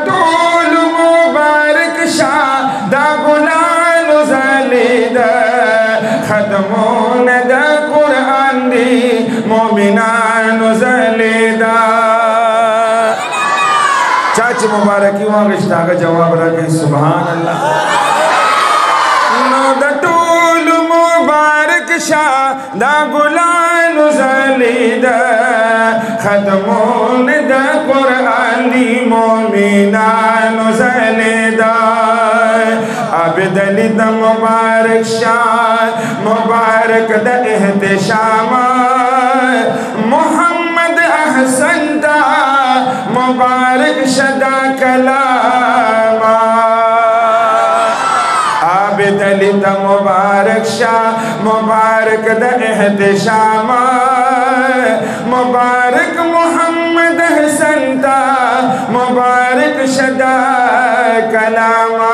طول مبارک شاه دا ګلان زلیدا ختمون دا قرآن دی مومنان زلیدا چاچ مبارکی واغشتا کا جواب راکے سبحان اللہ نو دا طول مبارک شاہ دا گلان زلیدا ختمون دا قرآن دی مومنان زلیدا عبد علی دا مبارک شاہ مبارک دا احتشام محمد احسن دا مبارک شدا کلاما عابد علی دا مبارک شاہ مبارک دا احتشام مبارک محمد حسن دا مبارک شدا کلاما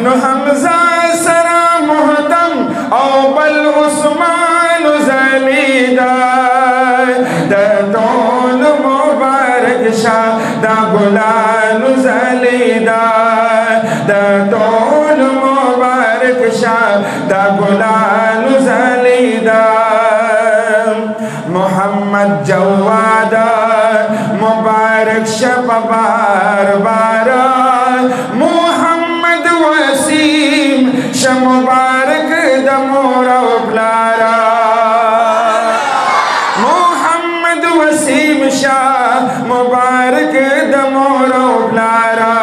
نو حمزہ سرا محتم او بل عثمان زلیدا دا طول مبارک شاہ دا گلان زلیدا دا طول مبارک شاہ دا گلان زلیدا محمد جوادا مبارک شب بار بارا محمد وسیم ش مبارک دا مورا و بلارا محمد وسیم شاہ مبارک دا مورا و بلارا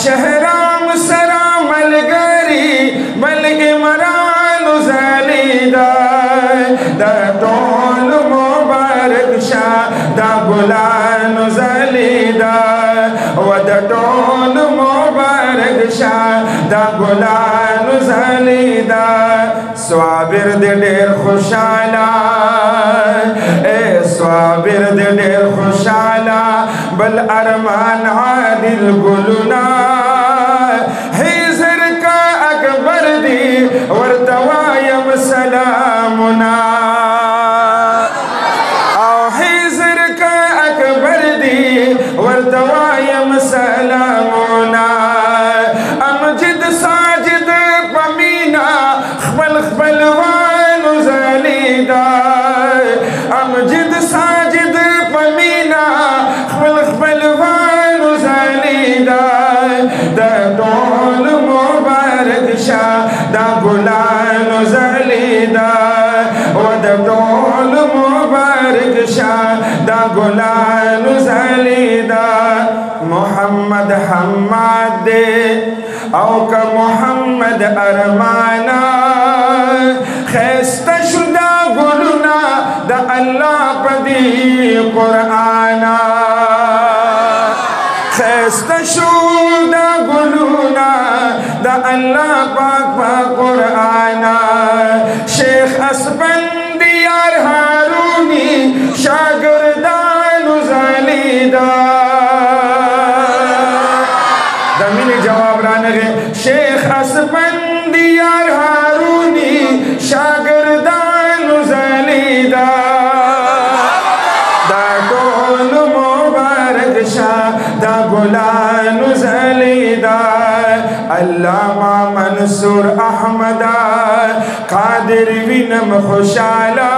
شہرام سرام الگری بل عمران زلیدا دا طول مبارک شاہ دا گلان زلیدا و دا طول مبارک شاہ دا گلان زلیدا صابر دے دیر خوشالا اے صابر دے دیر خوشالا بل ارمان عادل گلنا حیزر کا اکبر دی ورتوایم سلامنا او حیزر کا اکبر دی ورتوایم سلامنا امجد ساجد پمینا خبل خبلوان زلیدا امجد ساجد پمینا خبل خبلوان زلیدا دا طول مبارک شاہ دا گلان زلیدا و دا طول مبارک شاہ دا گلان زلیدا محمد حماد دے او کا محمد ارمانا خیست شدہ گلنا دا اللہ پدی قرآنا خیست شدہ گلنا دا اللہ پاک پا قرآنا شیخ اسبندیار ہارونی شاگردان زلیدا دمینی جواب رانگے شیخ اسبندیار ہارونی شاگردان زلیدا دا طول مبارک شاہ دا گلان زلیدا علامہ منصور احمد قادر وینم خوشالا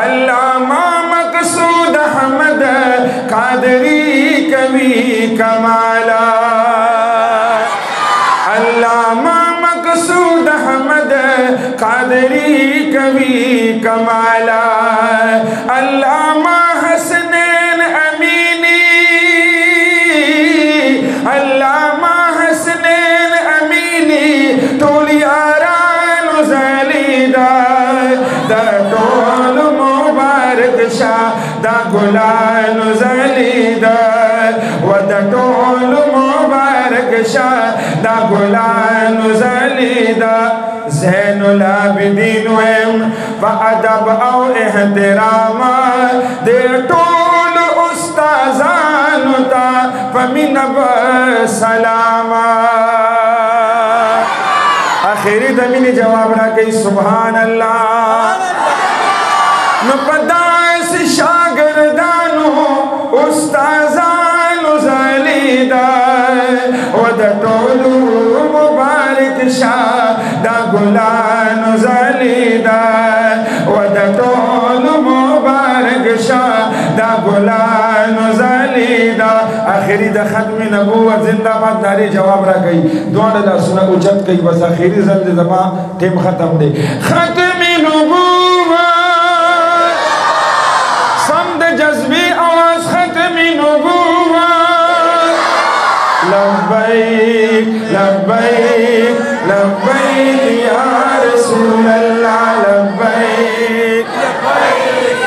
علامہ مقصود احمد قادری کبھی کمالا علامہ مقصود احمد قادری کبھی کمالا علامہ حسنین امینی علامہ حسنین امینی تولی آران زلیدا دا طول مبارک شاہ دا گلان زلیدا و دا طول مبارک شاہ دا گلان زلیدا زین العابدین ویم فادب او احترام دے طول استازان تا فمنب سلاما آخری دمینی جواب را کئی سبحان اللہ نو پدائس شاگردانو استازانو ټولو مبارک شه دا ګلانو ځلیدا. آخري د ختم نبوت زنده باد نارې جواب را کوي دواړه لاسونه اوچت کوي بس آخري ځل د زما ټیم ختم دی. ختم نبوت سم د جذبي اواز ختم نبوت لبیک لبیک لبیک یا رسول اللہ لبیک لبیک